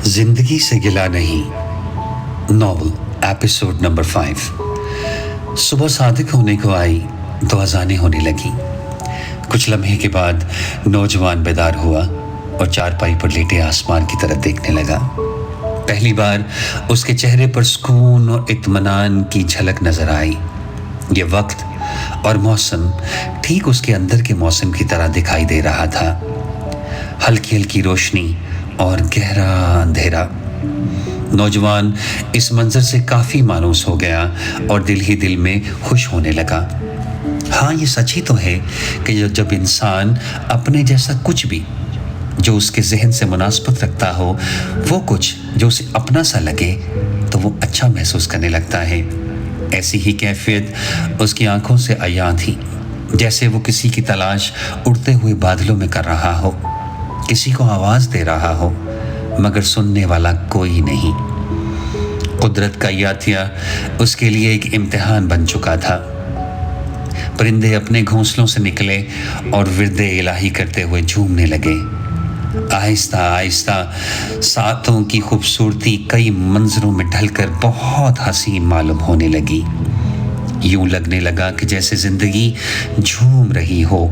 जिंदगी से गिला नहीं। Novel episode number 5। सुबह सादिक होने को आई तो अज़ानें होने लगी। कुछ लम्हे के बाद नौजवान बेदार हुआ और चारपाई पर लेटे आसमान की तरफ देखने लगा। पहली बार उसके चेहरे पर सुकून और इत्मीनान की झलक नजर आई। ये वक्त और मौसम ठीक उसके अंदर के मौसम की तरह दिखाई दे रहा था। हल्की हल्की रोशनी और गहरा अंधेरा। नौजवान इस मंजर से काफ़ी मायूस हो गया और दिल ही दिल में खुश होने लगा। हाँ, ये सच ही तो है कि जब इंसान अपने जैसा कुछ भी जो उसके जहन से मुनासबत रखता हो, वो कुछ जो उसे अपना सा लगे, तो वो अच्छा महसूस करने लगता है। ऐसी ही कैफियत उसकी आंखों से अयां थी, जैसे वो किसी की तलाश उड़ते हुए बादलों में कर रहा हो, किसी को आवाज़ दे रहा हो मगर सुनने वाला कोई नहीं। कुदरत का यह अतिया उसके लिए एक इम्तिहान बन चुका था। परिंदे अपने घोंसलों से निकले और विरदे इलाही करते हुए झूमने लगे। आहिस्ता आहिस्ता सातों की खूबसूरती कई मंजरों में ढलकर बहुत हसीन मालूम होने लगी। यूं लगने लगा कि जैसे जिंदगी झूम रही हो,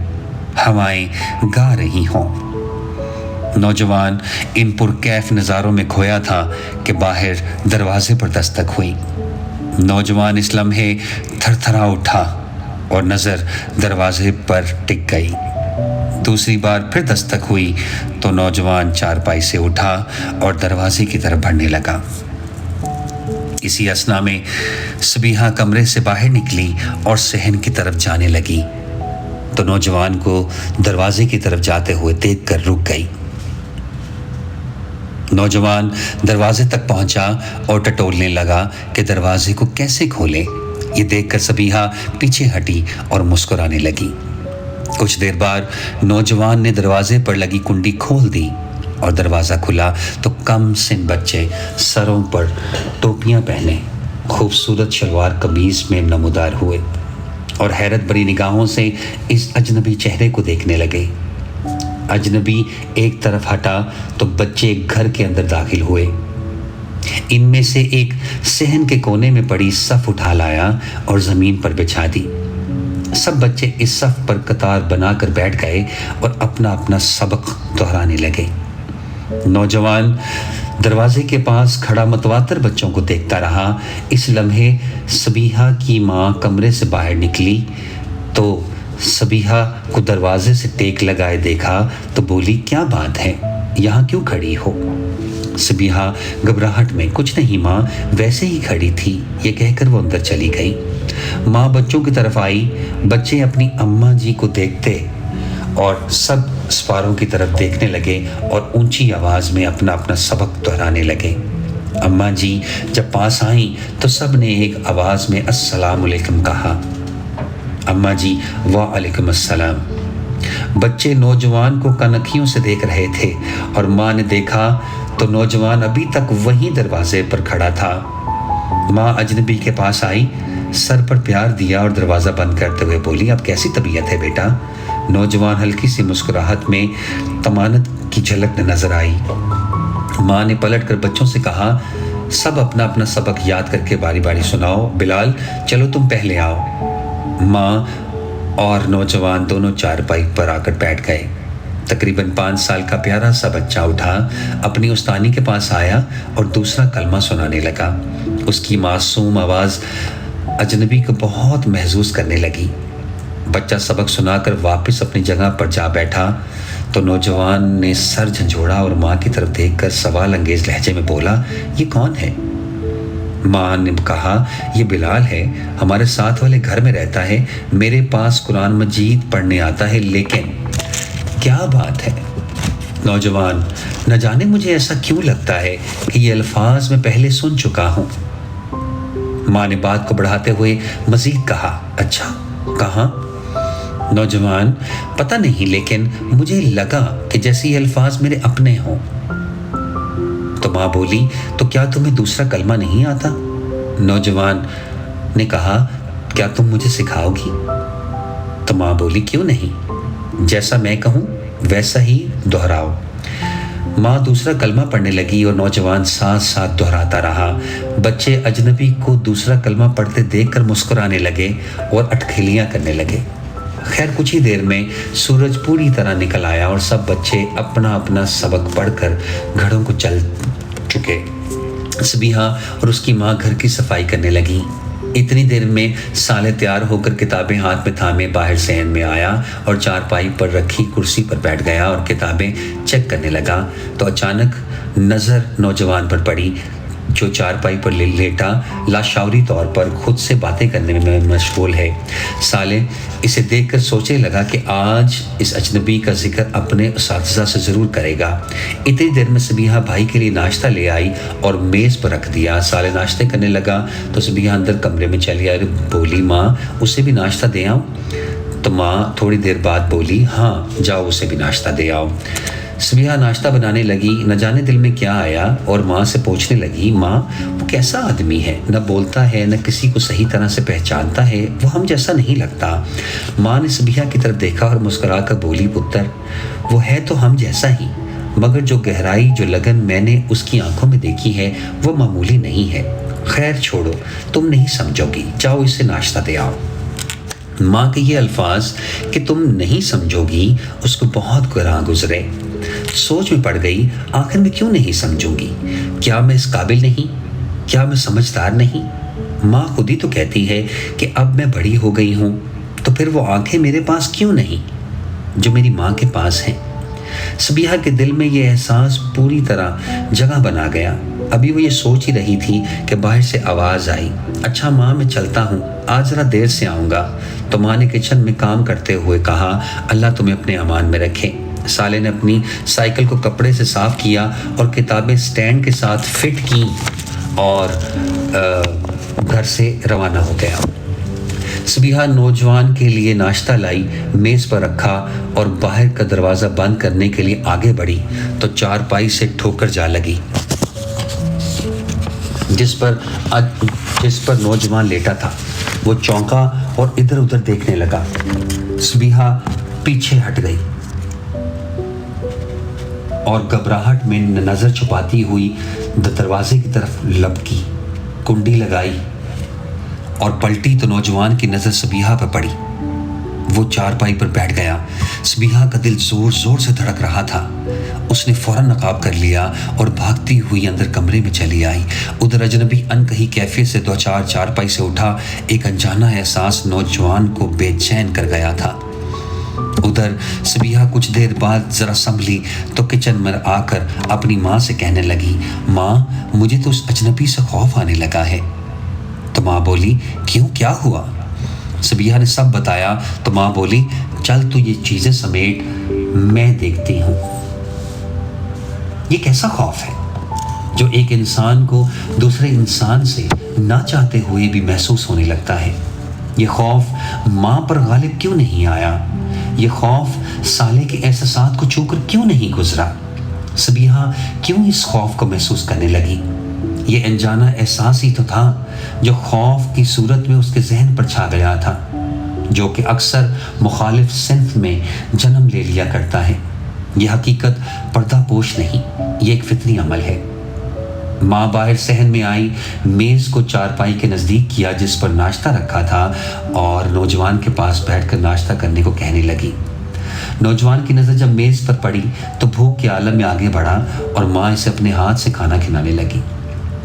हवाएं गा रही हों। नौजवान इन पुरकैफ नज़ारों में खोया था कि बाहर दरवाजे पर दस्तक हुई। नौजवान इस लम्हे थरथरा उठा और नज़र दरवाजे पर टिक गई। दूसरी बार फिर दस्तक हुई तो नौजवान चारपाई से उठा और दरवाजे की तरफ बढ़ने लगा। इसी असना में सबीहा कमरे से बाहर निकली और सहन की तरफ जाने लगी तो नौजवान को दरवाजे की तरफ जाते हुए देखकर रुक गई। नौजवान दरवाजे तक पहुंचा और टटोलने लगा कि दरवाजे को कैसे खोले। ये देखकर सबीहा पीछे हटी और मुस्कुराने लगी। कुछ देर बाद नौजवान ने दरवाजे पर लगी कुंडी खोल दी और दरवाज़ा खुला तो कम सिन बच्चे सरों पर टोपियां पहने खूबसूरत शलवार कमीज में नमूदार हुए और हैरत भरी निगाहों से इस अजनबी चेहरे को देखने लगे। अजनबी एक तरफ हटा तो बच्चे घर के अंदर दाखिल हुए। इनमें से एक सहन के कोने में पड़ी सफ उठा लाया और ज़मीन पर बिछा दी। सब बच्चे इस सफ पर कतार बनाकर बैठ गए और अपना अपना सबक दोहराने लगे। नौजवान दरवाजे के पास खड़ा मतवातर बच्चों को देखता रहा। इस लम्हे सबीहा की माँ कमरे से बाहर निकली तो सबीहा को दरवाजे से टेक लगाए देखा तो बोली, क्या बात है, यहाँ क्यों खड़ी हो? सबीहा घबराहट में, कुछ नहीं माँ, वैसे ही खड़ी थी, ये कहकर वो अंदर चली गई। माँ बच्चों की तरफ आई। बच्चे अपनी अम्मा जी को देखते और सब सवारों की तरफ देखने लगे और ऊंची आवाज़ में अपना अपना सबक दोहराने लगे। अम्मा जी जब पास आई तो सब ने एक आवाज़ में अस्सलाम वालेकुम कहा। अम्मा जी वालेकुम अस्सलाम। बच्चे नौजवान को कनखियों से देख रहे थे और माँ ने देखा तो नौजवान अभी तक वहीं दरवाजे पर खड़ा था। माँ अजनबी के पास आई, सर पर प्यार दिया और दरवाज़ा बंद करते हुए बोली, अब कैसी तबीयत है बेटा? नौजवान हल्की सी मुस्कुराहट में तमानत की झलक नजर आई। माँ ने पलट कर बच्चों से कहा, सब अपना अपना सबक याद करके बारी बारी सुनाओ। बिलाल, चलो तुम पहले आओ। माँ और नौजवान दोनों चारपाई पर आकर बैठ गए। तकरीबन 5 साल का प्यारा सा बच्चा उठा, अपनी उस्तानी के पास आया और दूसरा कलमा सुनाने लगा। उसकी मासूम आवाज़ अजनबी को बहुत महसूस करने लगी। बच्चा सबक सुनाकर वापस अपनी जगह पर जा बैठा तो नौजवान ने सर झंझोड़ा और माँ की तरफ देखकर सवाल अंगेज लहजे में बोला, ये कौन है? माँ ने कहा, ये बिलाल है, हमारे साथ वाले घर में रहता है, मेरे पास कुरान मजीद पढ़ने आता है। लेकिन क्या बात है? नौजवान, न जाने मुझे ऐसा क्यों लगता है कि ये अल्फाज मैं पहले सुन चुका हूँ। माँ ने बात को बढ़ाते हुए मजीद कहा, अच्छा कहाँ? नौजवान, पता नहीं, लेकिन मुझे लगा कि जैसे ये अल्फाज मेरे अपने हों। तो माँ बोली, तो क्या तुम्हें दूसरा कलमा नहीं आता? नौजवान ने कहा, क्या तुम मुझे सिखाओगी? तो माँ बोली, क्यों नहीं, जैसा मैं कहूँ वैसा ही दोहराओ। माँ दूसरा कलमा पढ़ने लगी और नौजवान साथ साथ दोहराता रहा। बच्चे अजनबी को दूसरा कलमा पढ़ते देखकर मुस्कुराने लगे और अटखेलियाँ करने लगे। खैर कुछ ही देर में सूरज पूरी तरह निकल आया और सब बच्चे अपना अपना सबक पढ़कर घरों को चल चुके। सबिहा और उसकी माँ घर की सफाई करने लगी। इतनी देर में साले तैयार होकर किताबें हाथ में थामे बाहर सहन में आया और चारपाई पर रखी कुर्सी पर बैठ गया और किताबें चेक करने लगा तो अचानक नज़र नौजवान पर पड़ी जो चारपाई पर लेटा लाशौरी तौर पर खुद से बातें करने में मशगूल है। साले इसे देखकर सोचने लगा कि आज इस अजनबी का जिक्र अपने उस्ताद से ज़रूर करेगा। इतनी देर में सबिहा भाई के लिए नाश्ता ले आई और मेज़ पर रख दिया। साले नाश्ते करने लगा तो सबिहा अंदर कमरे में चली आई, बोली माँ उसे भी नाश्ता दे आओ। तो माँ थोड़ी देर बाद बोली हाँ जाओ उसे भी नाश्ता दे आओ। सबिहा नाश्ता बनाने लगी। न जाने दिल में क्या आया और माँ से पूछने लगी माँ वो कैसा आदमी है, न बोलता है न किसी को सही तरह से पहचानता है, वो हम जैसा नहीं लगता। माँ ने सबिहा की तरफ देखा और मुस्कुरा कर बोली पुत्र वो है तो हम जैसा ही, मगर जो गहराई जो लगन मैंने उसकी आंखों में देखी है वो मामूली नहीं है। खैर छोड़ो तुम नहीं समझोगी, जाओ इसे नाश्ता दे आओ। माँ के ये अल्फाज कि तुम नहीं समझोगी उसको बहुत गुरां गुजरे। सोच में पड़ गई आखिर मैं क्यों नहीं समझूंगी, क्या मैं इस काबिल नहीं, क्या मैं समझदार नहीं। माँ खुद ही तो कहती है कि अब मैं बड़ी हो गई हूँ तो फिर वो आंखें मेरे पास क्यों नहीं जो मेरी माँ के पास हैं। सबिहा के दिल में ये एहसास पूरी तरह जगह बना गया। अभी वो ये सोच ही रही थी कि बाहर से आवाज़ आई, अच्छा माँ मैं चलता हूँ, आज ज़रा देर से आऊँगा। तो माँ ने किचन में काम करते हुए कहा अल्लाह तुम्हें अपने अमान में रखे। साले ने अपनी साइकिल को कपड़े से साफ़ किया और किताबें स्टैंड के साथ फिट की और घर से रवाना हो गया। सबिहा नौजवान के लिए नाश्ता लाई, मेज़ पर रखा और बाहर का दरवाज़ा बंद करने के लिए आगे बढ़ी तो चारपाई से ठोकर जा लगी जिस पर नौजवान लेटा था। वो चौंका और इधर उधर देखने लगा। सबिहा पीछे हट गई और घबराहट में नज़र छुपाती हुई दरवाजे की तरफ लपकी, कुंडी लगाई और पलटी तो नौजवान की नज़र सबिहा पर पड़ी। वो चारपाई पर बैठ गया। सबिहा का दिल जोर जोर से धड़क रहा था। उसने फौरन नकाब कर लिया और भागती हुई अंदर कमरे में चली आई। उधर अजनबी अनकही कैफियत से दो चार चारपाई से उठा। एक अनजाना एहसास नौजवान को बेचैन कर गया था। उधर सबिहा कुछ देर बाद ज़रा संभली तो किचन में आकर अपनी माँ से कहने लगी, माँ मुझे तो उस अजनबी से खौफ आने लगा है। तो माँ बोली, क्यों, क्या हुआ? सबिहा ने सब बताया तो माँ बोली, चल तू ये चीज़ें समेट, मैं देखती हूँ। ये कैसा खौफ है जो एक इंसान को दूसरे इंसान से ना चाहते हुए भी महसूस होने लगता है? ये खौफ माँ पर गालिब क्यों नहीं आया? ये खौफ साले के एहसास को छूकर क्यों नहीं गुजरा? सबिहा क्यों इस खौफ को महसूस करने लगी? ये अनजाना एहसास ही तो था जो खौफ की सूरत में उसके जहन पर छा गया था, जो कि अक्सर मुखालिफ सिंफ में जन्म ले लिया करता है। यह हकीकत पर्दापोश नहीं, ये एक फितरी अमल है। माँ बाहर सहन में आई, मेज़ को चारपाई के नज़दीक किया जिस पर नाश्ता रखा था और नौजवान के पास बैठकर नाश्ता करने को कहने लगी। नौजवान की नज़र जब मेज़ पर पड़ी तो भूख के आलम में आगे बढ़ा और माँ इसे अपने हाथ से खाना खिलाने लगी।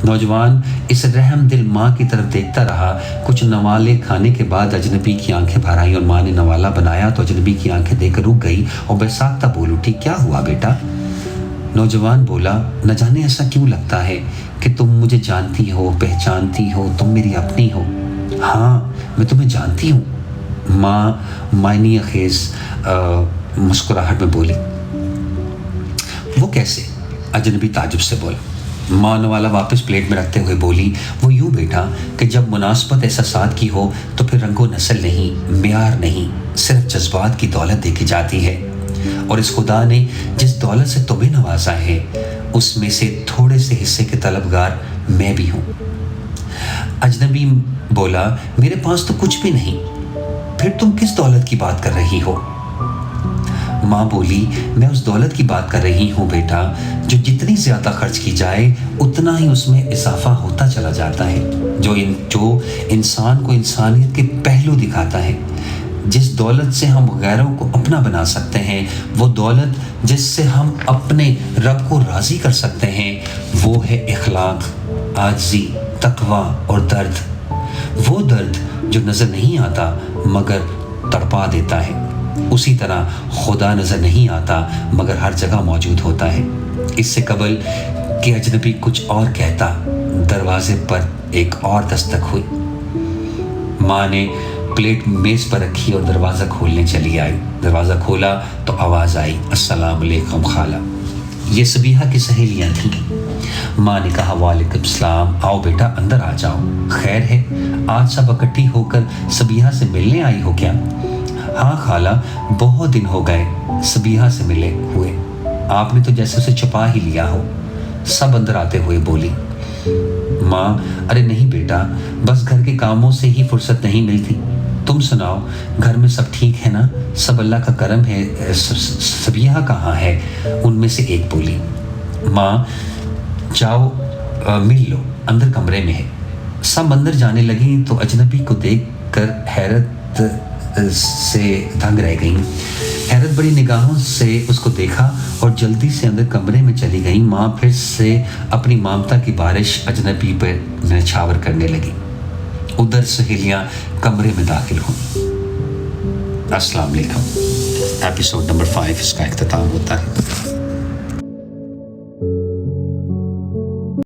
नौजवान इस रहम दिल माँ की तरफ देखता रहा। कुछ नवाले खाने के बाद अजनबी की आंखें भर आई और माँ ने नवाला बनाया तो अजनबी की आंखें देखकर रुक गई और बेसाख्ता बोल उठी, क्या हुआ बेटा? नौजवान बोला, न जाने ऐसा क्यों लगता है कि तुम मुझे जानती हो, पहचानती हो, तुम मेरी अपनी हो। हाँ मैं तुम्हें जानती हूँ, माँ मायनी खेज मुस्कुराहट में बोली। वो कैसे? अजनबी ताजुब से बोला। माँ नवाला वापस प्लेट में रखते हुए बोली, वो यूँ बेटा कि जब मुनासबत एहसास की हो तो फिर रंगो नस्ल नहीं, म्यार नहीं, सिर्फ जज्बात की दौलत देखी जाती है। और इस खुदा ने जिस दौलत से तुम्हें नवाजा है उसमें से थोड़े से हिस्से के तलबगार मैं भी हूँ। अजनबी बोला, मेरे पास तो कुछ भी नहीं, फिर तुम किस दौलत की बात कर रही हो? माँ बोली, मैं उस दौलत की बात कर रही हूँ बेटा जो जितनी ज़्यादा खर्च की जाए उतना ही उसमें इजाफा होता चला जाता है, जो इंसान को इंसानियत के पहलू दिखाता है। जिस दौलत से हम गैरों को अपना बना सकते हैं, वो दौलत जिससे हम अपने रब को राज़ी कर सकते हैं, वो है इखलाक, आजिज़ी, तकवा और दर्द। वो दर्द जो नज़र नहीं आता मगर तड़पा देता है। उसी तरह खुदा नज़र नहीं आता मगर हर जगह मौजूद होता है। इससे कबल कि अजनबी कुछ और कहता, दरवाजे पर एक और दस्तक हुई। माँ ने प्लेट मेज़ पर रखी और दरवाज़ा खोलने चली आई। दरवाज़ा खोला तो आवाज़ आई, अस्सलाम वालेकुम खाला। ये सबीहा की सहेलियाँ थीं। माँ ने कहा, वालेकुम सलाम, आओ बेटा अंदर आ जाओ, खैर है, आज सब इकट्ठी होकर सबीहा से मिलने आई हो क्या? हाँ खाला, बहुत दिन हो गए सबीहा से मिले हुए, आपने तो जैसे उसे छुपा ही लिया हो, सब अंदर आते हुए बोली। माँ, अरे नहीं बेटा, बस घर के कामों से ही फुर्सत नहीं मिलती। तुम सुनाओ, घर में सब ठीक है ना? सब अल्लाह का करम है। सबीहा कहाँ है? उनमें से एक बोली। माँ, जाओ मिल लो, अंदर कमरे में है। सब अंदर जाने लगी तो अजनबी को देख कर हैरत से दंग रह गईं। हैरत बड़ी निगाहों से उसको देखा और जल्दी से अंदर कमरे में चली गई। माँ फिर से अपनी ममता की बारिश अजनबी पर नछावर करने लगी। उधर सहेलियाँ कमरे में दाखिल हुईं। अस्सलाम वालेकुम। एपिसोड नंबर 5 इसका इख्तिताम होता है।